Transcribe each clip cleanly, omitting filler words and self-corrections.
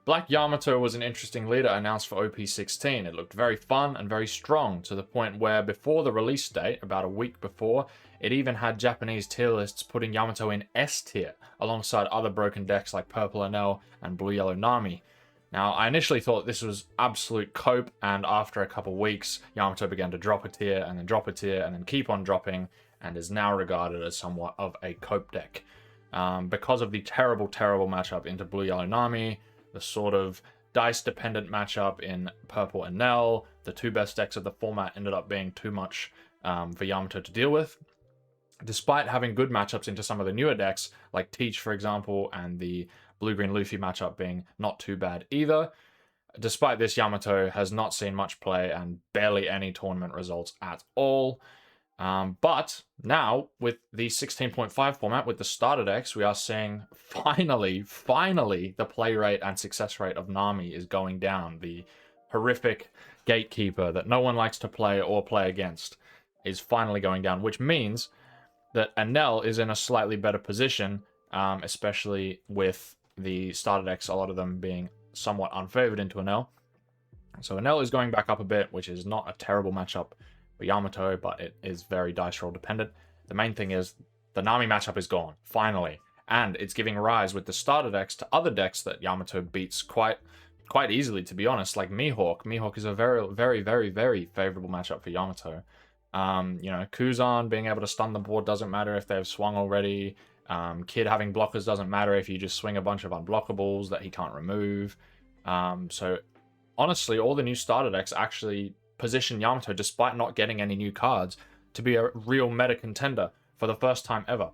Black Yamato was an interesting leader announced for OP16. It looked very fun and very strong, to the point where before the release date, about a week before, it even had Japanese tier lists putting Yamato in S tier, alongside other broken decks like Purple Enel and Blue Yellow Nami. Now, I initially thought this was absolute cope, and after a couple weeks, Yamato began to drop a tier, and then drop a tier, and then keep on dropping, and is now regarded as somewhat of a cope deck. Because of the terrible, terrible matchup into Blue Yellow Nami, the sort of dice-dependent matchup in Purple Enel, the two best decks of the format ended up being too much for Yamato to deal with. Despite having good matchups into some of the newer decks, like Teach, for example, and the Blue-Green Luffy matchup being not too bad either, despite this, Yamato has not seen much play and barely any tournament results at all. But now, with the 16.5 format, with the starter decks, we are seeing finally, the play rate and success rate of Nami is going down. The horrific gatekeeper that no one likes to play or play against is finally going down, which means that Enel is in a slightly better position, especially with the starter decks, a lot of them being somewhat unfavored into Enel. So Enel is going back up a bit, which is not a terrible matchup for Yamato, but it is very dice roll dependent. The main thing is the Nami matchup is gone, finally. And it's giving rise with the starter decks to other decks that Yamato beats quite easily, to be honest, like Mihawk. Mihawk is a very favorable matchup for Yamato. You know, Kuzan being able to stun the board doesn't matter if they've swung already. Kid having blockers doesn't matter if you just swing a bunch of unblockables that he can't remove. So honestly, all the new starter decks actually position Yamato, despite not getting any new cards, to be a real meta contender for the first time ever.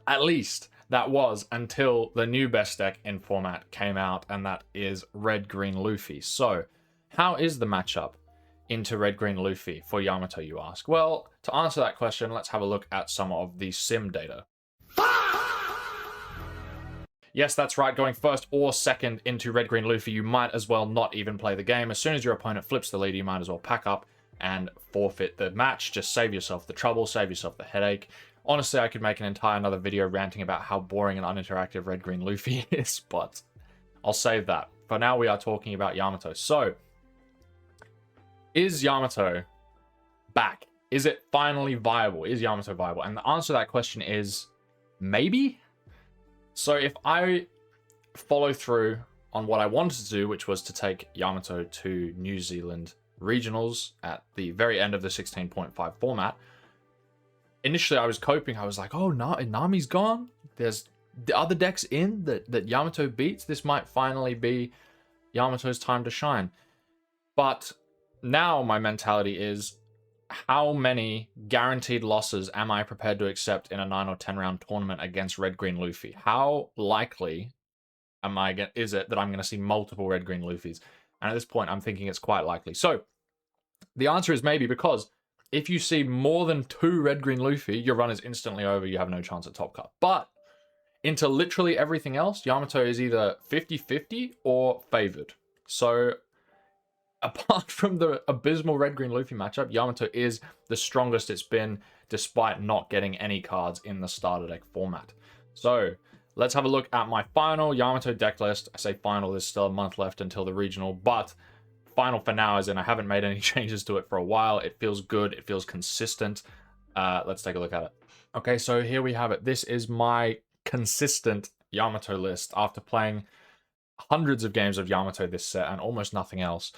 At least that was until the new best deck in format came out, and that is Red-Green Luffy. So, how is the matchup into Red-Green Luffy for Yamato, you ask? Well, to answer that question, let's have a look at some of the sim data. Yes, that's right, going first or second into Red-Green Luffy, you might as well not even play the game. As soon as your opponent flips the lead, you might as well pack up and forfeit the match. Just save yourself the trouble, save yourself the headache. Honestly, I could make an entire another video ranting about how boring and uninteractive Red-Green Luffy is, but I'll save that. For now, we are talking about Yamato. So, is Yamato back? Is it finally viable? Is Yamato viable? And the answer to that question is maybe? So if I follow through on what I wanted to do, which was to take Yamato to New Zealand regionals at the very end of the 16.5 format, initially I was coping. I was like, oh, Nami's gone. There's the other decks in that Yamato beats. This might finally be Yamato's time to shine. But now my mentality is, how many guaranteed losses am I prepared to accept in a 9 or 10 round tournament against Red-Green Luffy? How likely is it that I'm going to see multiple Red-Green Luffys? And at this point, I'm thinking it's quite likely. So the answer is maybe, because if you see more than 2 Red-Green Luffy, your run is instantly over. You have no chance at top cut. But into literally everything else, Yamato is either 50-50 or favored. So apart from the abysmal Red-Green Luffy matchup, Yamato is the strongest it's been, despite not getting any cards in the starter deck format. So let's have a look at my final Yamato deck list. I say final, there's still a month left until the regional, but final for now as in I haven't made any changes to it for a while. It feels good, it feels consistent. Let's take a look at it. Okay, so here we have it. This is my consistent Yamato list after playing hundreds of games of Yamato this set and almost nothing else.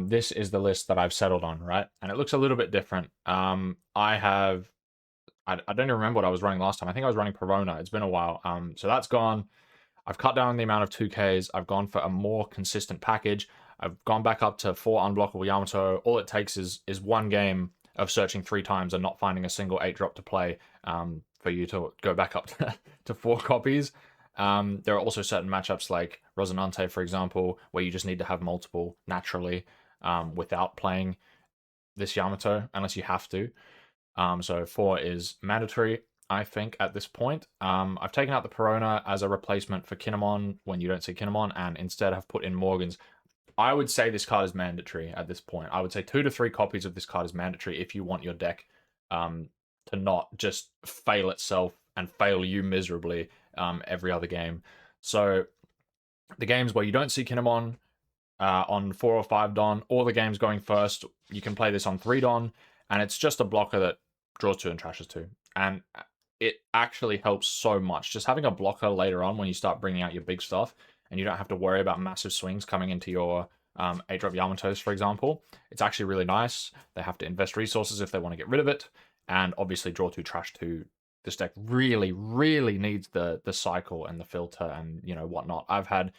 This is the list that I've settled on, right? And it looks a little bit different. I don't even remember what I was running last time. I think I was running Perona. It's been a while. So that's gone. I've cut down the amount of 2Ks. I've gone for a more consistent package. I've gone back up to 4 unblockable Yamato. All it takes is one game of searching 3 times and not finding a single 8-drop to play for you to go back up to 4 copies. There are also certain matchups like Rosinante, for example, where you just need to have multiple naturally without playing this Yamato, unless you have to. So 4 is mandatory, I think, at this point. I've taken out the Perona as a replacement for Kinemon when you don't see Kinemon, and instead have put in Morgans. I would say this card is mandatory at this point. I would say 2 to 3 copies of this card is mandatory if you want your deck to not just fail itself and fail you miserably every other game. So The games where you don't see Kinemon on 4 or 5 Don, or the games going first, you can play this on 3 Don, and it's just a blocker that draws 2 and trashes 2. And it actually helps so much. Just having a blocker later on when you start bringing out your big stuff, and you don't have to worry about massive swings coming into your 8-drop Yamatos, for example. It's actually really nice. They have to invest resources if they want to get rid of it, and obviously draw 2, trash 2. This deck really, really needs the cycle and the filter and, you know, whatnot. I've had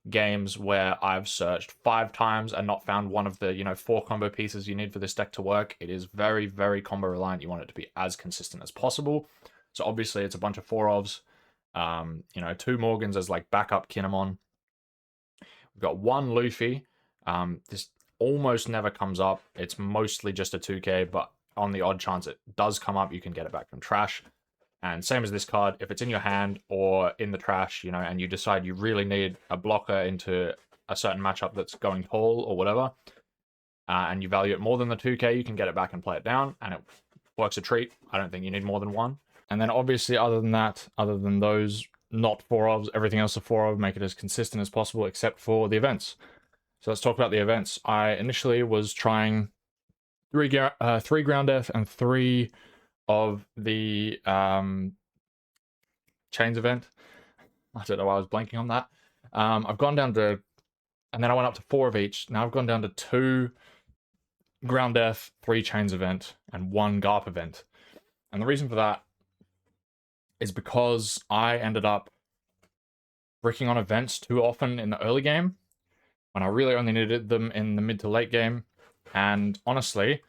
games where I've searched 5 times and not found one of the, you know, 4 combo pieces you need for this deck to work. It is very, very combo reliant. You want it to be as consistent as possible. So obviously it's a bunch of 4-ofs, you know, 2 Morgans as like backup Kinemon. We've got 1 Luffy. This almost never comes up. It's mostly just a 2k, but on the odd chance it does come up, you can get it back from trash. And same as this card, if it's in your hand or in the trash, you know, and you decide you really need a blocker into a certain matchup that's going tall or whatever, and you value it more than the 2k, you can get it back and play it down, and it works a treat. I don't think you need more than 1. And then obviously other than that, other than those not 4-ofs, everything else a 4-of, make it as consistent as possible except for the events. So let's talk about the events. I initially was trying 3 ground F and 3 of the chains event. I don't know why I was blanking on that. I've gone down to, and then I went up to 4 of each. Now I've gone down to 2 ground F, 3 chains event, and 1 Garp event. And the reason for that is because I ended up bricking on events too often in the early game when I really only needed them in the mid to late game. And honestly,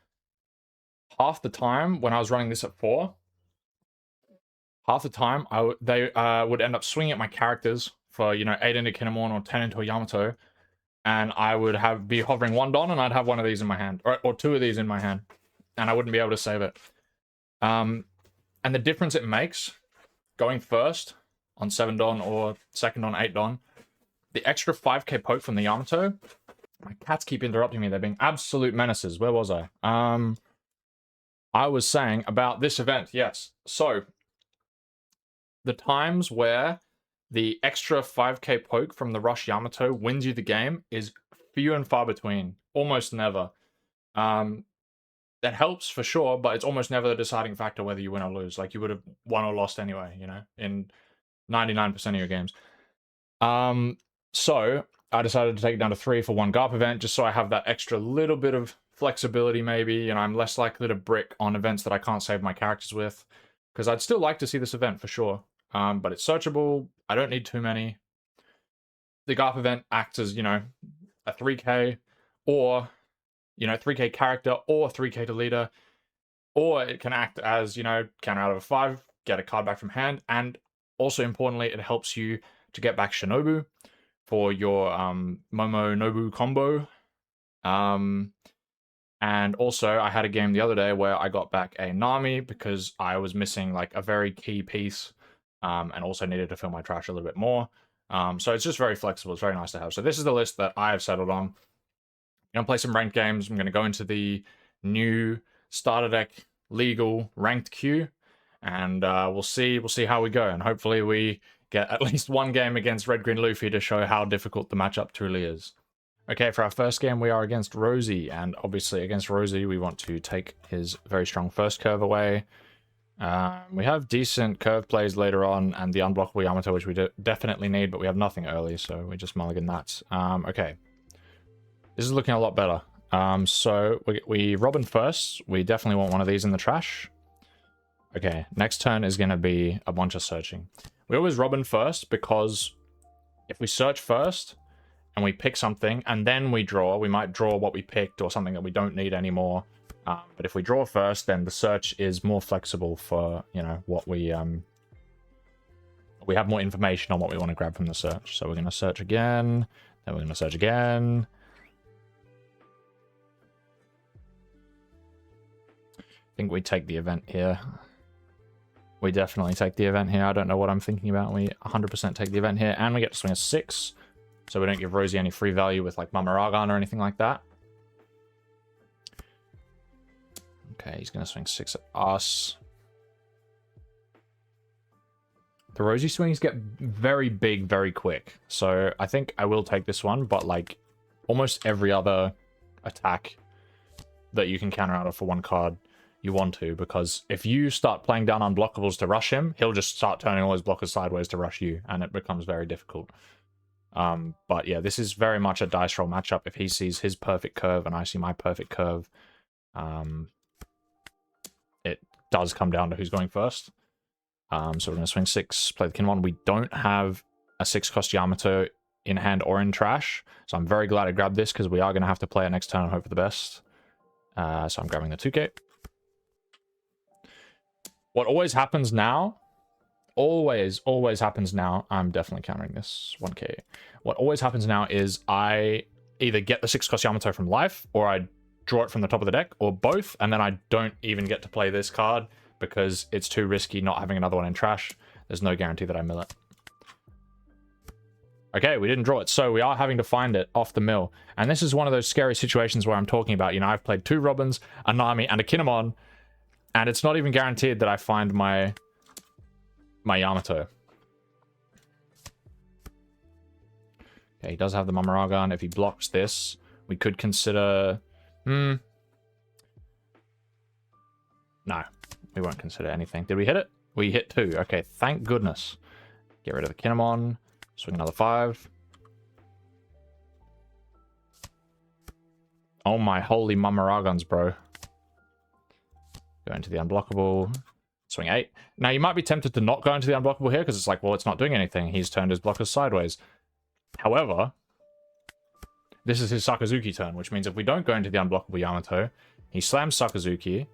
half the time when I was running this at 4, half the time they would end up swinging at my characters for, you know, 8 into Kinemon or 10 into a Yamato, and I would be hovering 1 Don, and I'd have 1 of these in my hand, or 2 of these in my hand, and I wouldn't be able to save it. And the difference it makes going first on 7 Don or second on 8 Don, the extra 5k poke from the Yamato. My cats keep interrupting me. They're being absolute menaces. Where was I? I was saying about this event, yes. So, the times where the extra 5k poke from the Rush Yamato wins you the game is few and far between. Almost never. That helps for sure, but it's almost never the deciding factor whether you win or lose. Like, you would have won or lost anyway, you know, in 99% of your games. So, I decided to take it down to 3 for 1 Garp event, just so I have that extra little bit of flexibility, maybe. You know, I'm less likely to brick on events that I can't save my characters with, because I'd still like to see this event for sure. But it's searchable. I don't need too many. The Garp event acts as, you know, a 3k, or, you know, 3k character, or 3k to leader, or it can act as, you know, counter out of a 5, get a card back from hand, and also importantly, it helps you to get back Shinobu for your Momo Nobu combo. And also, I had a game the other day where I got back a Nami because I was missing like a very key piece, and also needed to fill my trash a little bit more. So it's just very flexible. It's very nice to have. So this is the list that I have settled on. I'm going to play some ranked games. I'm going to go into the new starter deck legal ranked queue, and we'll see how we go. And hopefully we get at least 1 game against Red Green Luffy to show how difficult the matchup truly is. Okay, for our first game, we are against Rosie, and obviously against Rosie, we want to take his very strong first curve away. We have decent curve plays later on, and the unblockable Yamato, which we definitely need, but we have nothing early, so we just mulligan that. Okay. This is looking a lot better. So we Robin first. We definitely want one of these in the trash. Okay, next turn is going to be a bunch of searching. We always Robin first, because if we search first and we pick something and then we draw, we might draw what we picked or something that we don't need anymore. But if we draw first, then the search is more flexible for, you know, what we have more information on what we want to grab from the search. So we're going to search again, then we're going to search again. I think we take the event here. We definitely take the event here. I don't know what I'm thinking about. We 100% take the event here, and we get to swing a 6. So we don't give Rosie any free value with like Mamaragan or anything like that. Okay, he's going to swing 6 at us. The rosy swings get very big very quick. So I think I will take this one, but like almost every other attack that you can counter out of for one card, you want to, because if you start playing down unblockables to rush him, he'll just start turning all his blockers sideways to rush you, and it becomes very difficult. But yeah, this is very much a dice roll matchup. If he sees his perfect curve and I see my perfect curve, it does come down to who's going first. So we're going to swing 6, play the Kinemon. We don't have a 6-cost Yamato in hand or in trash, so I'm very glad I grabbed this, because we are going to have to play it next turn and hope for the best. So I'm grabbing the 2k. What always happens now, always happens now, I'm definitely countering this 1k. What always happens now is I either get the 6-cost Yamato from life, or I draw it from the top of the deck, or both, and then I don't even get to play this card because it's too risky not having another one in trash. There's no guarantee that I mill it. Okay, we didn't draw it, so we are having to find it off the mill. And this is one of those scary situations where I'm talking about, you know, I've played 2 Robins, a Nami, and a Kinemon, and it's not even guaranteed that I find my Yamato. Okay, he does have the Mamaragan. If he blocks this, we could consider... No, we won't consider anything. Did we hit it? We hit 2. Okay, thank goodness. Get rid of the Kinemon. Swing another 5. Oh my holy Mamaragans, bro. Go into the unblockable. Swing 8. Now, you might be tempted to not go into the unblockable here, because it's like, well, it's not doing anything. He's turned his blockers sideways. However, this is his Sakazuki turn, which means if we don't go into the unblockable Yamato, he slams Sakazuki.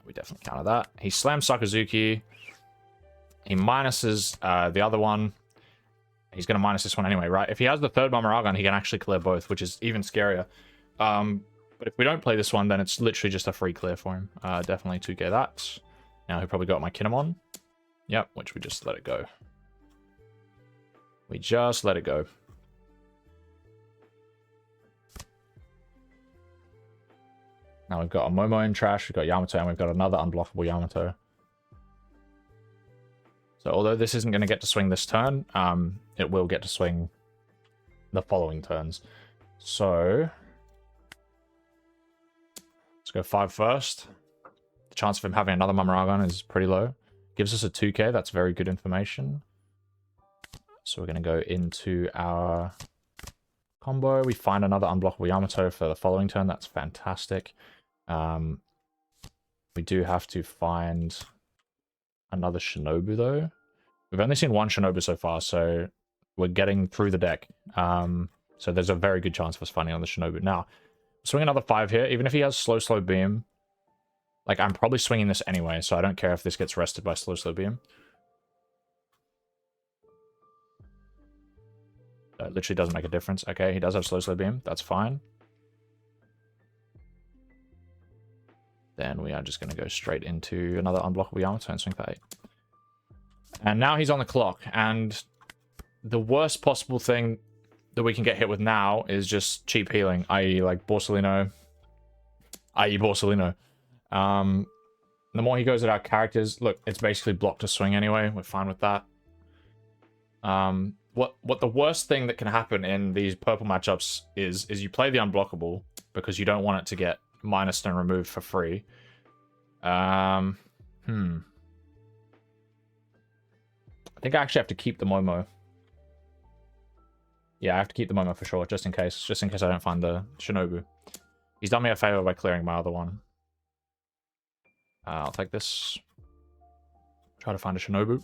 We definitely counter that. He slams Sakazuki. He minuses the other one. He's going to minus this one anyway, right? If he has the third Mamaragan, he can actually clear both, which is even scarier. But if we don't play this one, then it's literally just a free clear for him. Definitely 2k that. Now he probably got my Kinemon. Yep, which we just let it go. We just let it go. Now we've got a Momo in trash, we've got Yamato, and we've got another unblockable Yamato. So although this isn't going to get to swing this turn, it will get to swing the following turns. So let's go 5 first. The chance of him having another Mamaragan is pretty low. Gives us a 2k, that's very good information. So we're going to go into our combo. We find another unblockable Yamato for the following turn, that's fantastic. We do have to find another Shinobu, though. We've only seen one Shinobu so far, so we're getting through the deck. So there's a very good chance of us finding another Shinobu. Now, swing another 5 here. Even if he has slow beam, like, I'm probably swinging this anyway, so I don't care if this gets rested by slow beam. It literally doesn't make a difference. Okay, he does have slow beam. That's fine. Then we are just going to go straight into another unblockable Yamato and swing for 8. And now he's on the clock. And the worst possible thing that we can get hit with now is just cheap healing, i.e. like Borsalino. The more he goes at our characters, look, it's basically blocked to swing anyway. We're fine with that. What the worst thing that can happen in these purple matchups is you play the unblockable because you don't want it to get minused and removed for free. I think I actually have to keep the Momo. Yeah, I have to keep the Momo for sure, just in case I don't find the Shinobu. He's done me a favor by clearing my other one. I'll take this. Try to find a Shinobu.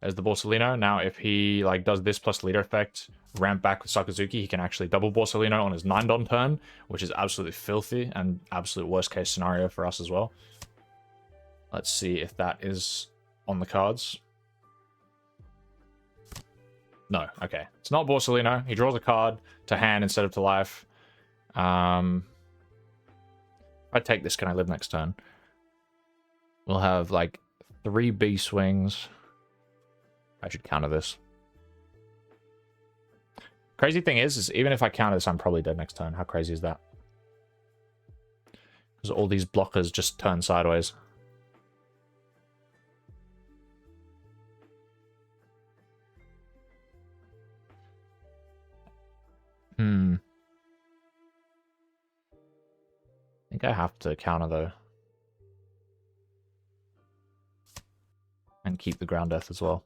There's the Borsalino. Now, if he like does this plus leader effect, ramp back with Sakazuki, he can actually double Borsalino on his 9-don turn, which is absolutely filthy and absolute worst case scenario for us as well. Let's see if that is on the cards. No, okay. It's not Borsalino. He draws a card to hand instead of to life. If I take this, can I live next turn? We'll have like 3 B swings. I should counter this. Crazy thing is even if I counter this, I'm probably dead next turn. How crazy is that? Because all these blockers just turn sideways. think I have to counter though. And keep the ground death as well.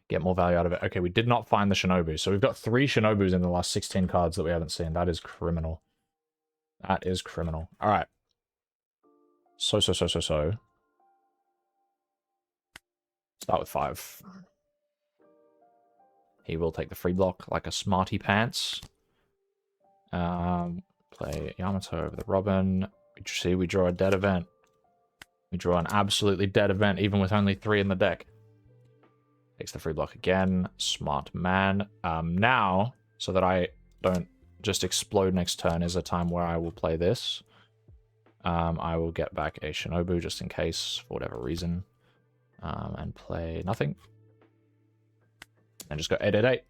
Get more value out of it. Okay, we did not find the Shinobu. So we've got 3 Shinobus in the last 16 cards that we haven't seen. That is criminal. That is criminal. Alright. So. Start with 5. He will take the free block like a smarty pants. Play Yamato over the Robin. See, we draw a dead event. We draw an absolutely dead event, even with only 3 in the deck. Takes the free block again. Smart man. Now, so that I don't just explode next turn, is a time where I will play this. I will get back a Shinobu just in case, for whatever reason. And play nothing. And just go 888.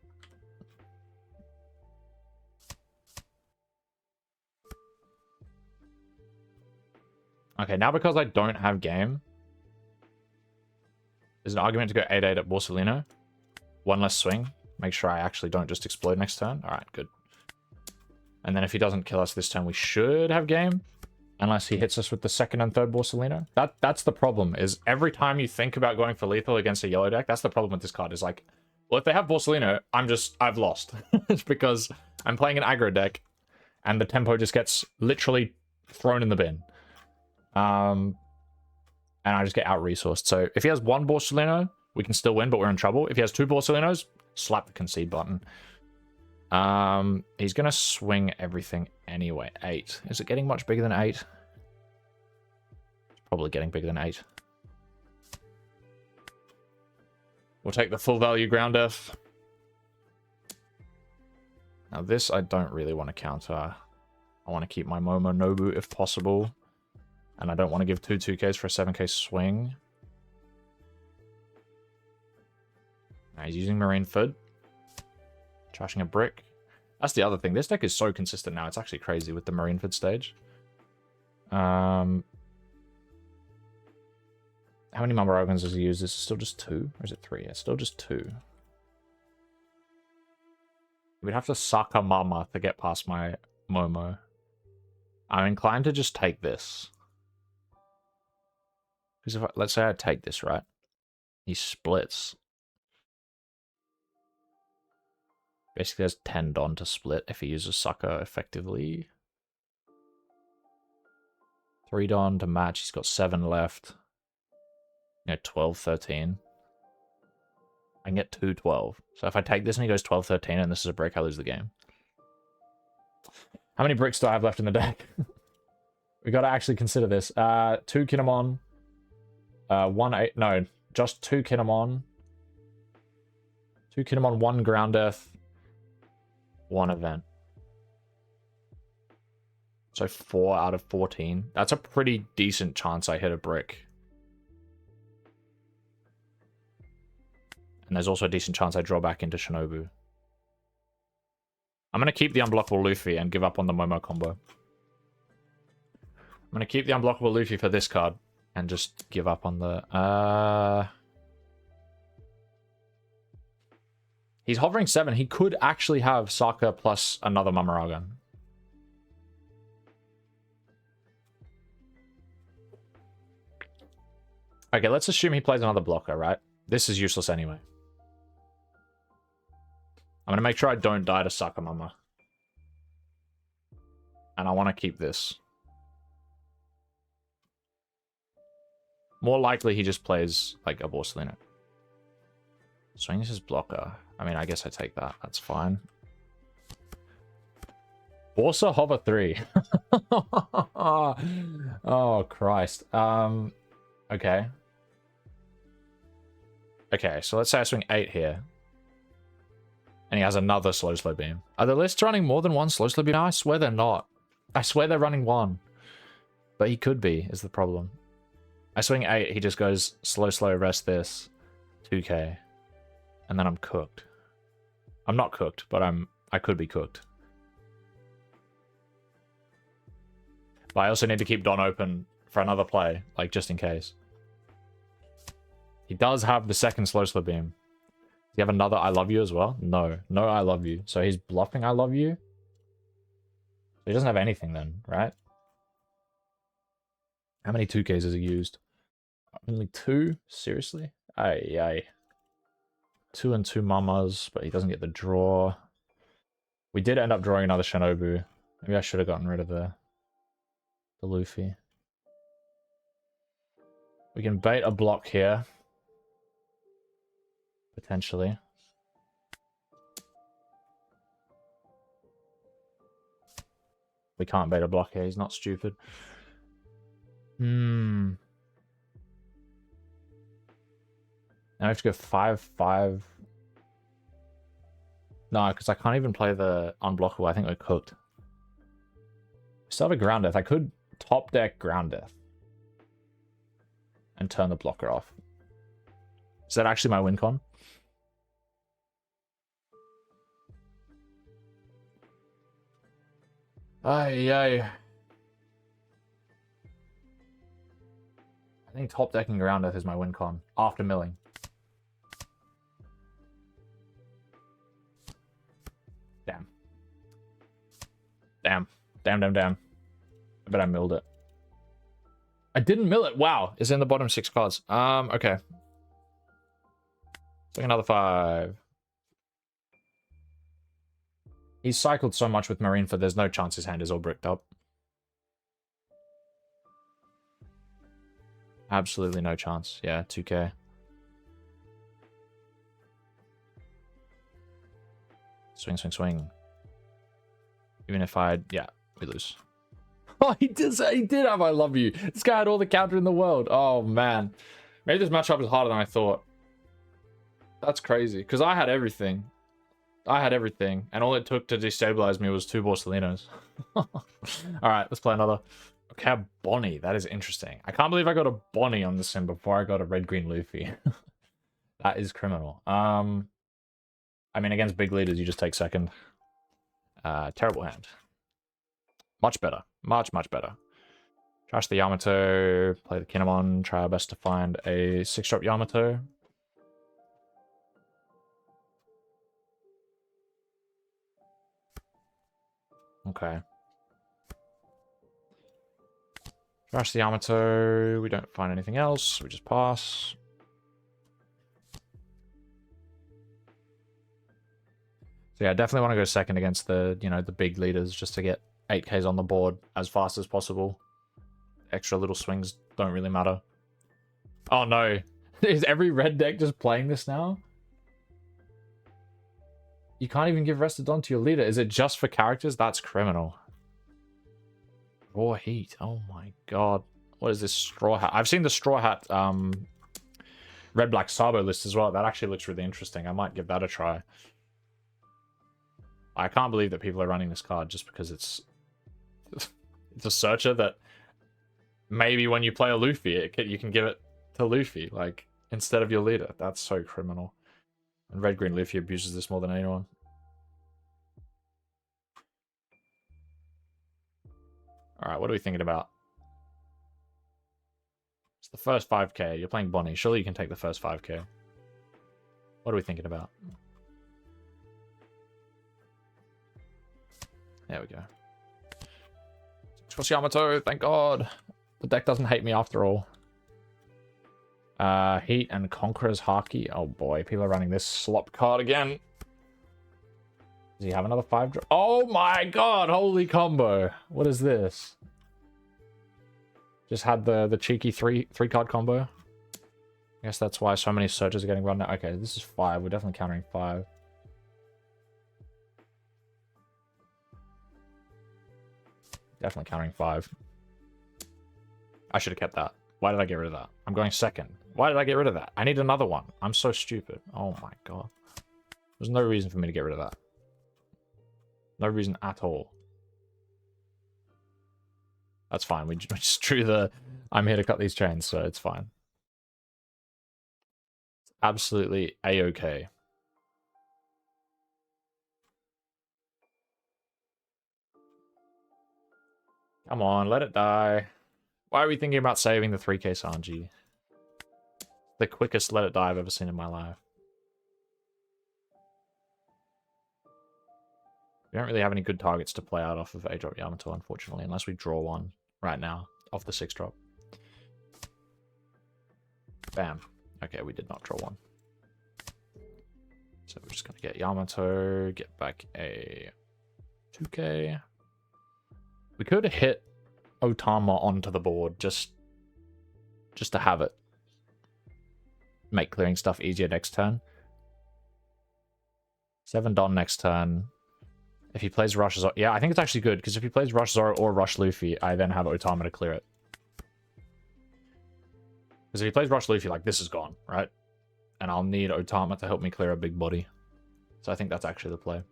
Okay, now because I don't have game, there's an argument to go 8-8 at Borsalino. 1 less swing. Make sure I actually don't just explode next turn. Alright, good. And then if he doesn't kill us this turn, we should have game. Unless he hits us with the 2nd and 3rd Borsalino. That's the problem, is every time you think about going for lethal against a yellow deck, that's the problem with this card, is like, well, if they have Borsalino, I've lost. It's because I'm playing an aggro deck, and the tempo just gets literally thrown in the bin. And I just get out-resourced. So if he has 1 Borsalino, we can still win, but we're in trouble. If he has 2 Borsalinos, slap the concede button. He's gonna swing everything anyway. 8. Is it getting much bigger than 8? It's probably getting bigger than 8. We'll take the full value ground death. Now this I don't really want to counter. I want to keep my Momonobu if possible. And I don't want to give 2 2Ks for a 7K swing. Now he's using Marine Food. Trashing a brick. That's the other thing. This deck is so consistent now. It's actually crazy with the Marine Food stage. How many Mamarogans does he use? This is still just 2? Or is it 3? Yeah, still just 2. We'd have to suck a Mama to get past my Momo. I'm inclined to just take this. Because if let's say I take this, right? He splits. Basically has 10 Don to split if he uses Sucker effectively. 3 Don to match. He's got 7 left. You know, 12, 13. I can get 2, 12. So if I take this and he goes 12, 13 and this is a brick, I lose the game. How many bricks do I have left in the deck? We got to actually consider this. 2 Kinemon. 1 8. No, just 2 Kinemon. 2 Kinemon, 1 Ground Death. 1 event. So 4 out of 14. That's a pretty decent chance I hit a brick. And there's also a decent chance I draw back into Shinobu. I'm going to keep the unblockable Luffy and give up on the Momo combo. I'm going to keep the unblockable Luffy for this card and just give up on the... He's hovering 7. He could actually have Sokka plus another Mamaragan. Okay, let's assume he plays another blocker, right? This is useless anyway. I'm going to make sure I don't die to Sokka Mama. And I want to keep this. More likely he just plays like a Borsalino. Swings his blocker. I mean, I guess I take that. That's fine. Borsa hover 3. Oh, Christ. Okay. Okay, so let's say I swing 8 here. And he has another slow beam. Are the lists running more than 1 slow beam now? I swear they're not. I swear they're running 1. But he could be, is the problem. I swing 8, he just goes slow, rest this. 2k. And then I'm cooked. I'm not cooked, but I could be cooked. But I also need to keep Don open for another play, like just in case. He does have the second slow beam. Does he have another I love you as well? No. No I love you. So he's bluffing I love you? So he doesn't have anything then, right? How many 2Ks has he used? Only 2? Seriously? Aye, aye. 2 and 2 mamas, but he doesn't get the draw. We did end up drawing another Shinobu. Maybe I should have gotten rid of the Luffy. We can bait a block here. Potentially. We can't bait a block here. He's not stupid. Now I have to go 5-5. No, because I can't even play the unblockable. I think we're cooked. We still have a ground death. I could top deck ground death. And turn the blocker off. Is that actually my win con? Aye, aye. I think top decking ground death is my win con. After milling. Damn. Damn. I bet I milled it. I didn't mill it. Wow. It's in the bottom 6 cards. Okay. Take another 5. He's cycled so much with Marineford, there's no chance his hand is all bricked up. Absolutely no chance. Yeah, 2K. Swing. Even if yeah, we lose. Oh, he did have I love you. This guy had all the counter in the world. Oh, man. Maybe this matchup is harder than I thought. That's crazy. Because I had everything. And all it took to destabilize me was 2 Borsalinos. Alright, let's play another. Okay, a Bonnie. That is interesting. I can't believe I got a Bonnie on this sim before I got a red-green Luffy. That is criminal. I mean, against big leaders, you just take second. Terrible hand. Much better. Much better. Trash the Yamato. Play the Kinemon. Try our best to find a 6-drop Yamato. Okay. Trash the Yamato. We don't find anything else. We just pass. So yeah, I definitely want to go second against the, the big leaders just to get 8Ks on the board as fast as possible. Extra little swings don't really matter. Oh no. Is every red deck just playing this now? You can't even give Restodon to your leader. Is it just for characters? That's criminal. Raw Heat. Oh my god. What is this Straw Hat? I've seen the Straw Hat Red Black Sabo list as well. That actually looks really interesting. I might give that a try. I can't believe that people are running this card just because it's a searcher that maybe when you play a Luffy, you can give it to Luffy, like, instead of your leader. That's so criminal. And red-green Luffy abuses this more than anyone. Alright, what are we thinking about? It's the first 5K. You're playing Bonnie. Surely you can take the first 5K. What are we thinking about? There we go. Trust Yamato, thank god. The deck doesn't hate me after all. Heat and Conqueror's Haki. Oh boy, people are running this slop card again. Does he have another 5-drop? Oh my god, holy combo. What is this? Just had the cheeky three card combo. I guess that's why so many searches are getting run now. Okay, this is 5. We're definitely countering 5. Definitely countering 5. I should have kept that. Why did I get rid of that? I'm going second. Why did I get rid of that? I need another one. I'm so stupid. Oh my god. There's no reason for me to get rid of that. No reason at all. That's fine. We just drew the I'm here to cut these chains, so it's fine. It's absolutely a-okay. Come on, let it die. Why are we thinking about saving the 3K Sanji? The quickest let it die I've ever seen in my life. We don't really have any good targets to play out off of 8-drop Yamato, unfortunately, unless we draw one right now off the 6-drop. Bam. Okay, we did not draw one. So we're just going to get Yamato, get back a 2k. We could have hit Otama onto the board just to have it. Make clearing stuff easier next turn. 7 Don next turn. If he plays Rush Zoro... Yeah, I think it's actually good, because if he plays Rush Zoro or Rush Luffy, I then have Otama to clear it. Because if he plays Rush Luffy, like, this is gone, right? And I'll need Otama to help me clear a big body. So I think that's actually the play.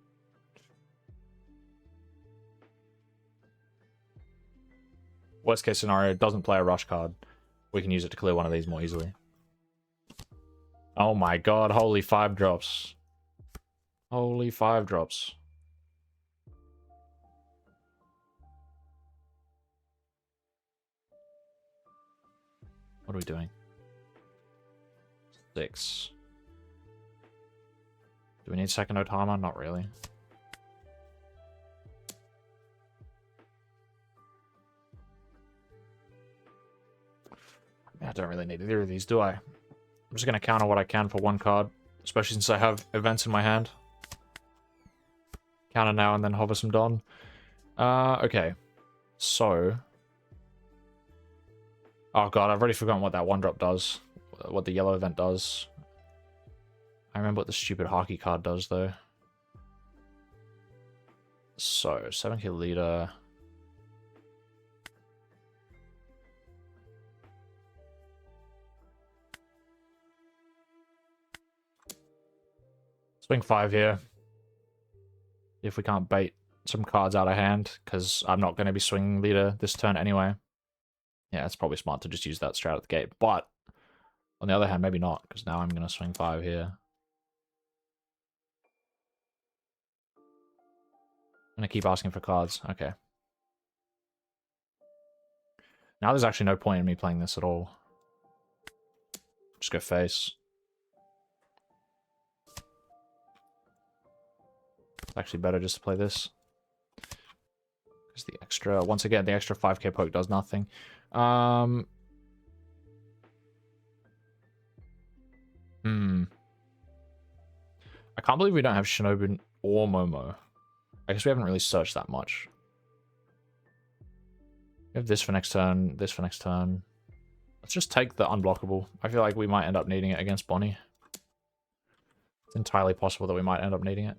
Worst case scenario, doesn't play a Rush card. We can use it to clear one of these more easily. Oh my god, holy 5 drops. Holy 5 drops. What are we doing? 6. Do we need second Otama? Not really. I don't really need either of these, do I? I'm just going to counter what I can for 1 card, especially since I have events in my hand. Counter now and then hover some Don. Okay. So... Oh god, I've already forgotten what that 1-drop does. What the yellow event does. I remember what the stupid hockey card does, though. So, 7k leader. Swing 5 here. If we can't bait some cards out of hand, because I'm not going to be swinging leader this turn anyway. Yeah, it's probably smart to just use that straight out the gate. But, on the other hand, maybe not, because now I'm going to swing 5 here. I'm going to keep asking for cards. Okay. Now there's actually no point in me playing this at all. Just go face. It's actually better just to play this. Because the extra... Once again, the extra 5k poke does nothing. I can't believe we don't have Shinobu or Momo. I guess we haven't really searched that much. We have this for next turn, this for next turn. Let's just take the unblockable. I feel like we might end up needing it against Bonnie. It's entirely possible that we might end up needing it.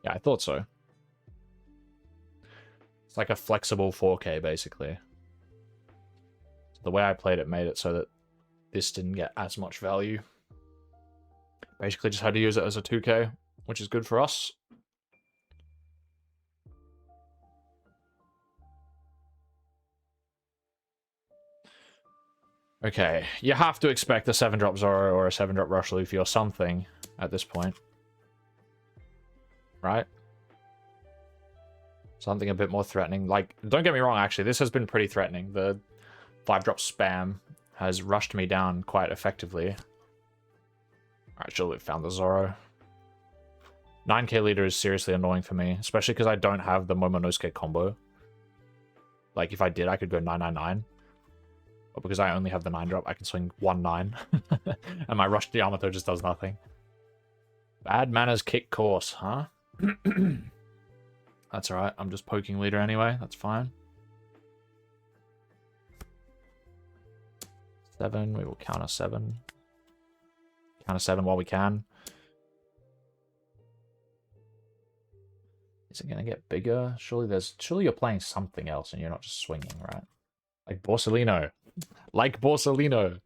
Yeah, I thought so. It's like a flexible 4K, basically. So the way I played it made it so that this didn't get as much value. Basically just had to use it as a 2K, which is good for us. Okay, you have to expect a 7-drop Zoro or a 7-drop Rush Luffy or something at this point. Right? Something a bit more threatening. Like, don't get me wrong, actually, this has been pretty threatening. The 5-drop spam has rushed me down quite effectively. Alright, surely we found the Zoro. 9k leader is seriously annoying for me, especially because I don't have the Momonosuke combo. Like, if I did, I could go 999. But because I only have the 9-drop, I can swing 1-9. And my Rush Yamato just does nothing. Bad manners kick course, huh? That's alright, I'm just poking leader anyway, that's fine. 7, we will counter 7. Counter 7 while we can. Is it going to get bigger? Surely you're playing something else and you're not just swinging, right? Like Borsalino. Like Borsalino.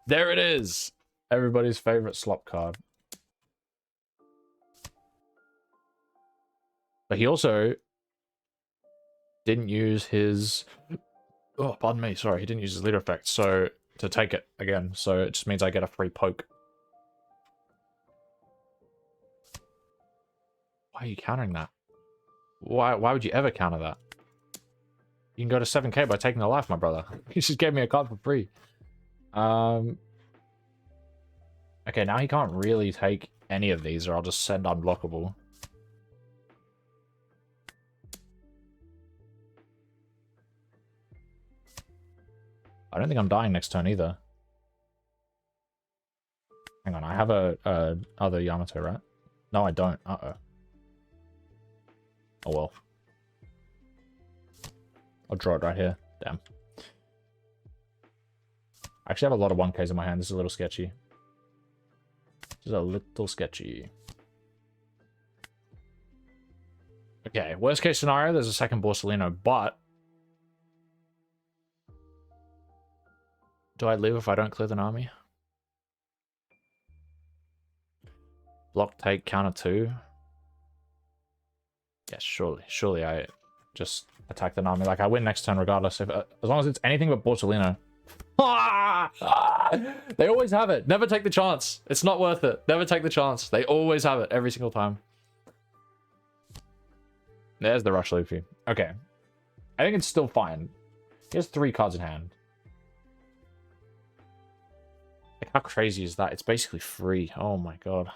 There it is! Everybody's favorite slop card. But he also didn't use his... Oh, pardon me, sorry, he didn't use his leader effect, so to take it again, so it just means I get a free poke. Why are you countering that? Why would you ever counter that? You can go to 7k by taking a life, my brother. You just gave me a card for free. Okay, now he can't really take any of these, or I'll just send unblockable. I don't think I'm dying next turn either. Hang on, I have a other Yamato, right? No, I don't. Uh-oh. Oh well. I'll draw it right here. Damn. I actually have a lot of 1Ks in my hand. This is a little sketchy. This is a little sketchy. Okay, worst case scenario, there's a second Borsalino, but... Do I live if I don't clear the army? Block, take, counter 2. Yes, surely. Surely I just attack the army. Like, I win next turn regardless. If, as long as it's anything but Borsalino. They always have it. Never take the chance. It's not worth it. Never take the chance. They always have it every single time. There's the Rush Luffy. Okay. I think it's still fine. He has 3 cards in hand. Like, how crazy is that? It's basically free. Oh my god.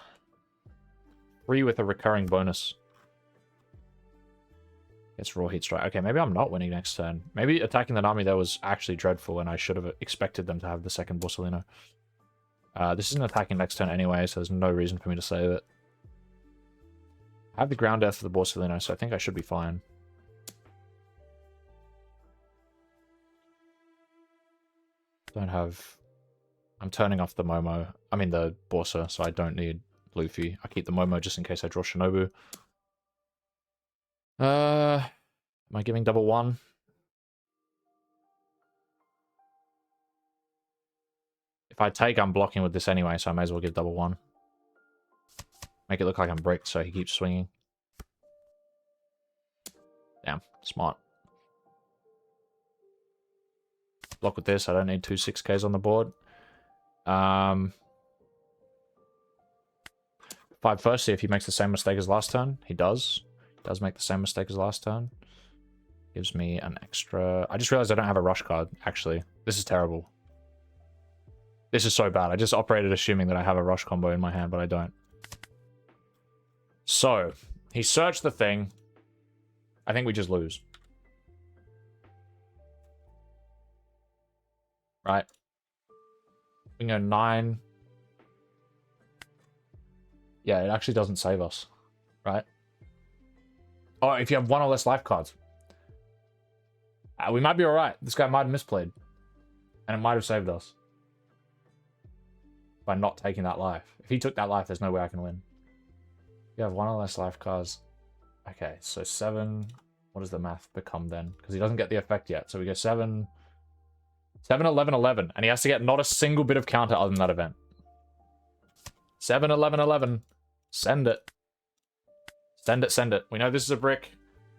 Free with a recurring bonus. It's Raw Heat Strike. Okay, maybe I'm not winning next turn. Maybe attacking the army there was actually dreadful, and I should have expected them to have the second Borsalino. This isn't attacking next turn anyway, so there's no reason for me to save it. I have the ground death for the Borsalino, so I think I should be fine. Don't have... I'm turning off the Momo. I mean the Borsa, so I don't need Luffy. I keep the Momo just in case I draw Shinobu. Am I giving double 1? If I take, I'm blocking with this anyway, so I may as well give double 1. Make it look like I'm bricked, so he keeps swinging. Damn, smart. Block with this, I don't need 2 6Ks on the board. 5 first, see if he makes the same mistake as last turn. He does. Does make the same mistake as last turn. Gives me an extra... I just realized I don't have a rush card, actually. This is terrible. This is so bad. I just operated assuming that I have a rush combo in my hand, but I don't. So, he searched the thing. I think we just lose. Right. We can go 9. Yeah, it actually doesn't save us. Right? Oh, if you have 1 or less life cards. We might be alright. This guy might have misplayed. And it might have saved us. By not taking that life. If he took that life, there's no way I can win. You have 1 or less life cards. Okay, so 7. What does the math become then? Because he doesn't get the effect yet. So we go 7... 7, 11, 11. And he has to get not a single bit of counter other than that event. 7, 11, 11. Send it. Send it, send it. We know this is a brick.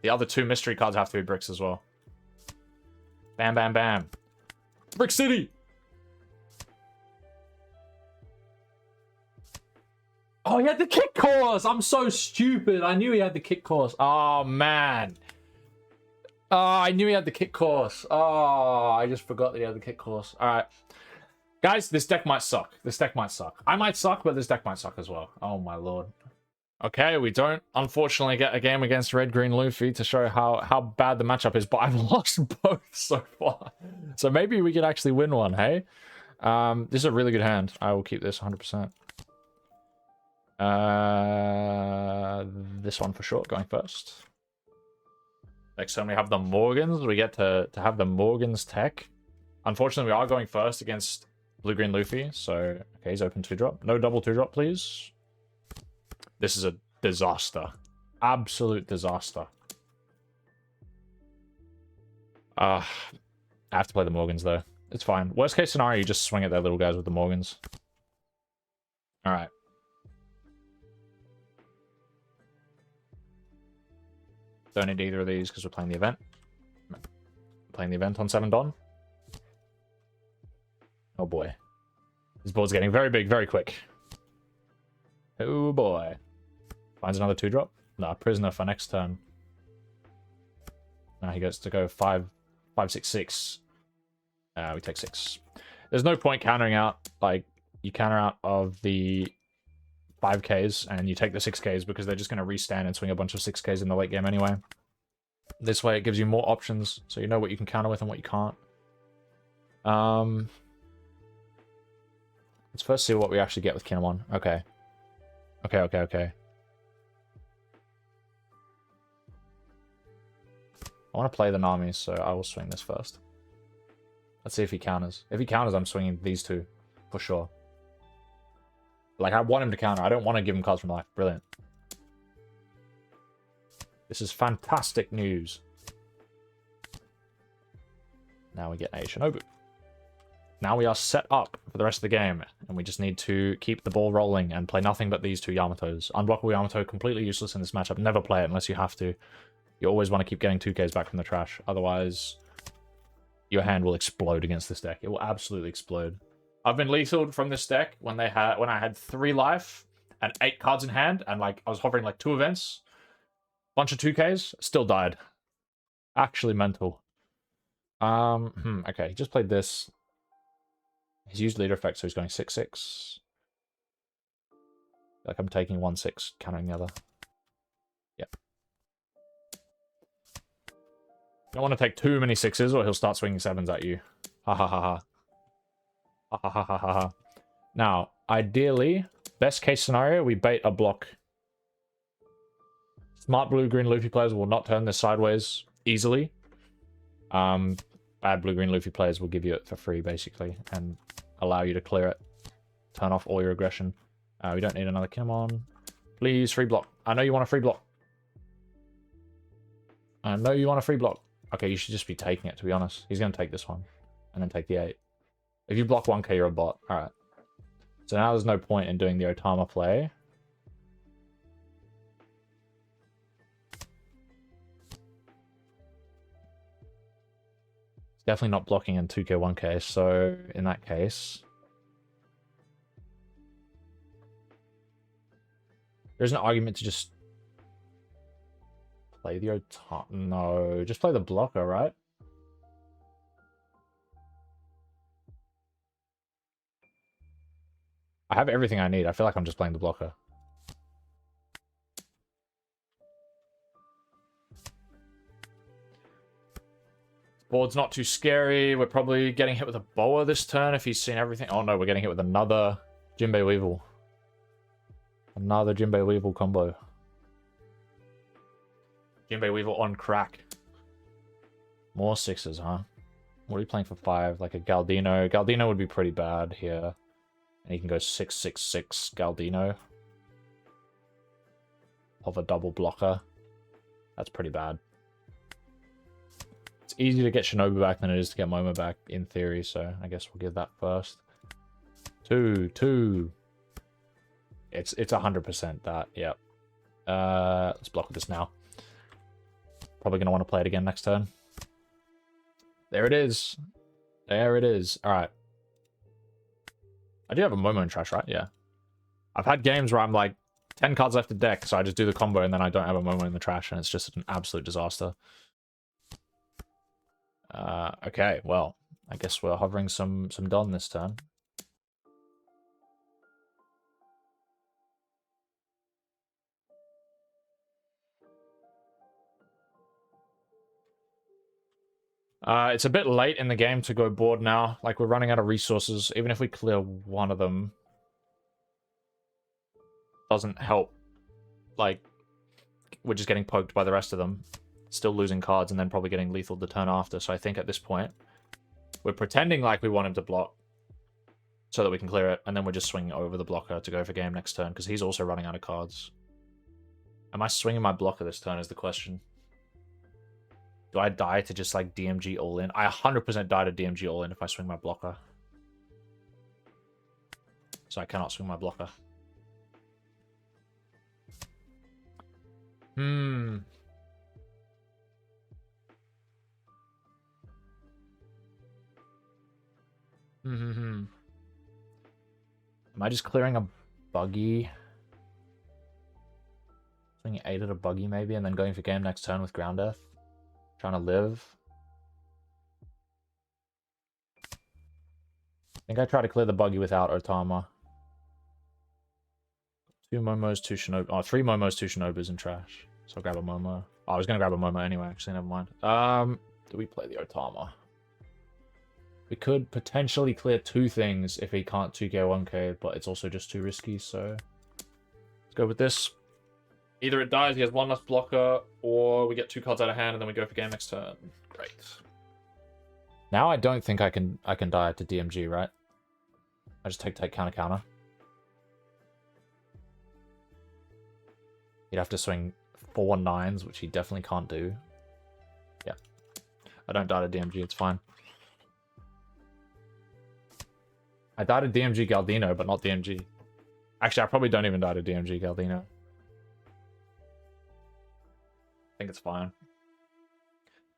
The other 2 mystery cards have to be bricks as well. Bam, bam, bam. Brick City! Oh, he had the kick course! I'm so stupid. I knew he had the kick course. Oh, man. Oh, I knew he had the kick course. Oh, I just forgot that he had the kick course. Alright. Guys, this deck might suck. This deck might suck. I might suck, but this deck might suck as well. Oh, my lord. Okay, we don't, unfortunately, get a game against Red-Green Luffy to show how bad the matchup is, but I've lost both so far. So maybe we could actually win one, hey? This is a really good hand. I will keep this 100%. This one for sure, going first. Next time we have the Morgans. We get to have the Morgans tech. Unfortunately, we are going first against Blue-Green Luffy, so... Okay, he's open 2-drop. No double 2-drop, please. This is a disaster. Absolute disaster. I have to play the Morgans, though. It's fine. Worst case scenario, you just swing at their little guys with the Morgans. Alright. Don't need either of these because we're playing the event. Playing the event on 7 Don. Oh boy. This board's getting very big very quick. Oh boy. Finds another 2-drop. No, prisoner for next turn. Now he gets to go 5, 6, 6. We take 6. There's no point countering out. Like, you counter out of the 5Ks and you take the 6Ks because they're just going to restand and swing a bunch of 6Ks in the late game anyway. This way it gives you more options, so you know what you can counter with and what you can't. Let's first see what we actually get with Kinemon. Okay. Okay. I want to play the Nami, so I will swing this first. Let's see if he counters. If he counters, I'm swinging these two, for sure. Like, I want him to counter. I don't want to give him cards from life. Brilliant. This is fantastic news. Now we get a Shinobu. Now we are set up for the rest of the game, and we just need to keep the ball rolling and play nothing but these two Yamatos. Unblockable Yamato, completely useless in this matchup. Never play it unless you have to. You always want to keep getting 2Ks back from the trash. Otherwise, your hand will explode against this deck. It will absolutely explode. I've been lethaled from this deck when I had 3 life and 8 cards in hand, and like I was hovering like 2 events, bunch of 2Ks, still died. Actually mental. Okay, he just played this. He's used leader effect, so he's going 6/6. Like I'm taking 1/6, countering the other. Yep. You don't want to take too many 6s, or he'll start swinging 7s at you. Ha ha ha ha. Ha ha ha ha ha. Now, ideally, best case scenario, we bait a block. Smart blue-green Luffy players will not turn this sideways easily. Bad blue-green Luffy players will give you it for free, basically, and allow you to clear it. Turn off all your aggression. We don't need another Kinemon. Please, free block. I know you want a free block. I know you want a free block. Okay, you should just be taking it, to be honest. He's going to take this one, and then take the 8. If you block 1K, you're a bot. Alright. So now there's no point in doing the Otama play. It's definitely not blocking in 2K, 1K, so in that case... There's an argument to just... play the Otama... No, just play the blocker, right? I have everything I need. I feel like I'm just playing the blocker. Board's not too scary. We're probably getting hit with a Boa this turn if he's seen everything. Oh no, we're getting hit with another Jinbei Weevil. Another Jinbei Weevil combo. Jinbei Weevil on crack. More 6s, huh? What are you playing for 5? Like a Galdino. Galdino would be pretty bad here. And he can go 6/6/6 Galdino. Of a double blocker. That's pretty bad. It's easier to get Shinobu back than it is to get Momo back, in theory, so I guess we'll give that first. 2. It's 100% that, yep. Let's block with this now. Probably going to want to play it again next turn. There it is. There it is. Alright. I do have a Momo in trash, right? Yeah. I've had games where I'm like 10 cards left to deck, so I just do the combo and then I don't have a Momo in the trash, and it's just an absolute disaster. Okay, well, I guess we're hovering some Don this turn. It's a bit late in the game to go board now. Like, we're running out of resources. Even if we clear one of them, doesn't help. Like, we're just getting poked by the rest of them. Still losing cards and then probably getting lethal the turn after. So I think at this point, we're pretending like we want him to block so that we can clear it. And then we're just swinging over the blocker to go for game next turn because he's also running out of cards. Am I swinging my blocker this turn is the question. Do I die to just, like, DMG all-in? I 100% die to DMG all-in if I swing my blocker. So I cannot swing my blocker. Am I just clearing a buggy? Swinging 8 at a buggy, maybe, and then going for game next turn with Ground Death? Trying to live. I think I tried to clear the buggy without Otama. 2 Momos, 2 Shinobi. Oh, 3 Momos, 2 Shinobis in trash. So I'll grab a Momo. Oh, I was going to grab a Momo anyway, actually, never mind. Do we play the Otama? We could potentially clear 2 things if he can't 2k 1k, but it's also just too risky, so... Let's go with this. Either it dies, he has 1 less blocker, or we get 2 cards out of hand and then we go for game next turn. Great. Now I don't think I can die to DMG, right? I just take counter. He'd have to swing 4 9s, which he definitely can't do. Yeah. I don't die to DMG, it's fine. I died to DMG Galdino, but not DMG. Actually, I probably don't even die to DMG Galdino. I think it's fine.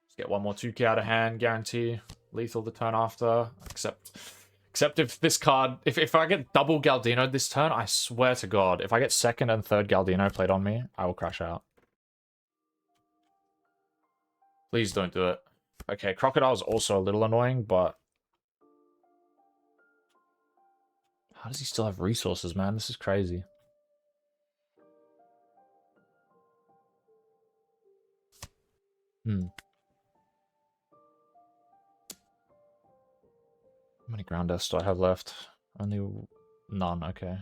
Just get 1 more 2k out of hand, guarantee. Lethal the turn after. Except if this card... If I get double Galdino this turn, I swear to God, if I get 2nd and 3rd Galdino played on me, I will crash out. Please don't do it. Okay, Crocodile's also a little annoying, but... How does he still have resources, man? This is crazy. How many ground deaths do I have left? Only none, okay.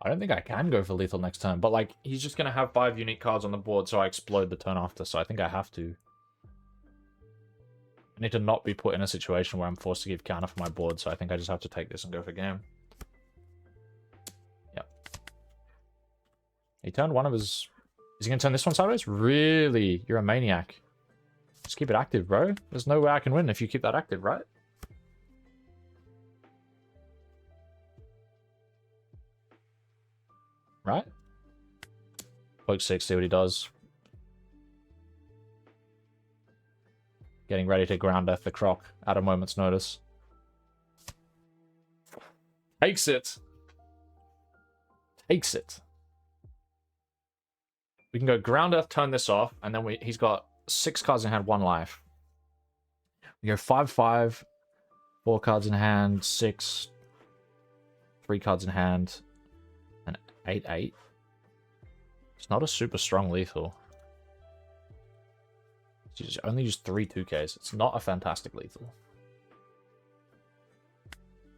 I don't think I can go for lethal next turn, but like, he's just gonna have 5 unique cards on the board, so I explode the turn after, so I think I have to. I need to not be put in a situation where I'm forced to give counter for my board, so I think I just have to take this and go for game. Yep. He turned one of his... Is he going to turn this one sideways? Really? You're a maniac. Just keep it active, bro. There's no way I can win if you keep that active, right? Right? Poke 6, see what he does. Getting ready to ground death the Croc at a moment's notice. Takes it. Takes it. We can go ground death, turn this off, and then he's got 6 cards in hand, 1 life. We go 5-5, 4 cards in hand, 6, 3 cards in hand, and 8-8. It's not a super strong lethal. It's only just 3 2Ks. It's not a fantastic lethal.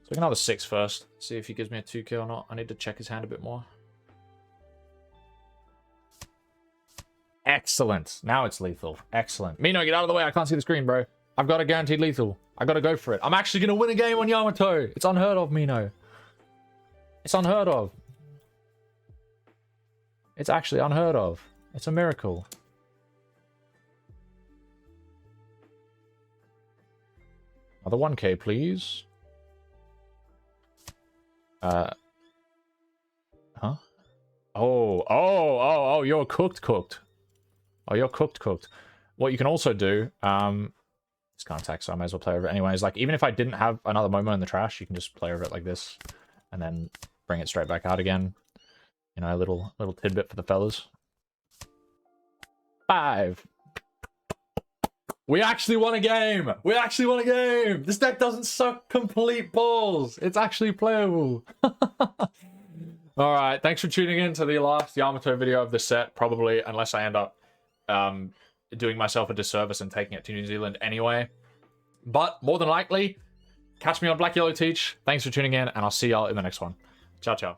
So we can have a 6 first. See if he gives me a 2K or not. I need to check his hand a bit more. Excellent. Now it's lethal. Excellent. Mino, get out of the way. I can't see the screen, bro. I've got a guaranteed lethal. I gotta go for it. I'm actually gonna win a game on Yamato. It's unheard of, Mino. It's unheard of. It's actually unheard of. It's a miracle. Another 1K, please. Huh? Oh, you're cooked. Oh, you're cooked. What you can also do, it's can't attack, so I may as well play over it anyways. Like, even if I didn't have another Momo in the trash, you can just play over it like this, and then bring it straight back out again. You know, a little tidbit for the fellas. 5. We actually won a game! We actually won a game! This deck doesn't suck complete balls! It's actually playable! Alright, thanks for tuning in to the last Yamato video of the set, probably, unless I end up doing myself a disservice and taking it to New Zealand anyway. But, more than likely, catch me on Black Yellow Teach. Thanks for tuning in, and I'll see y'all in the next one. Ciao, ciao.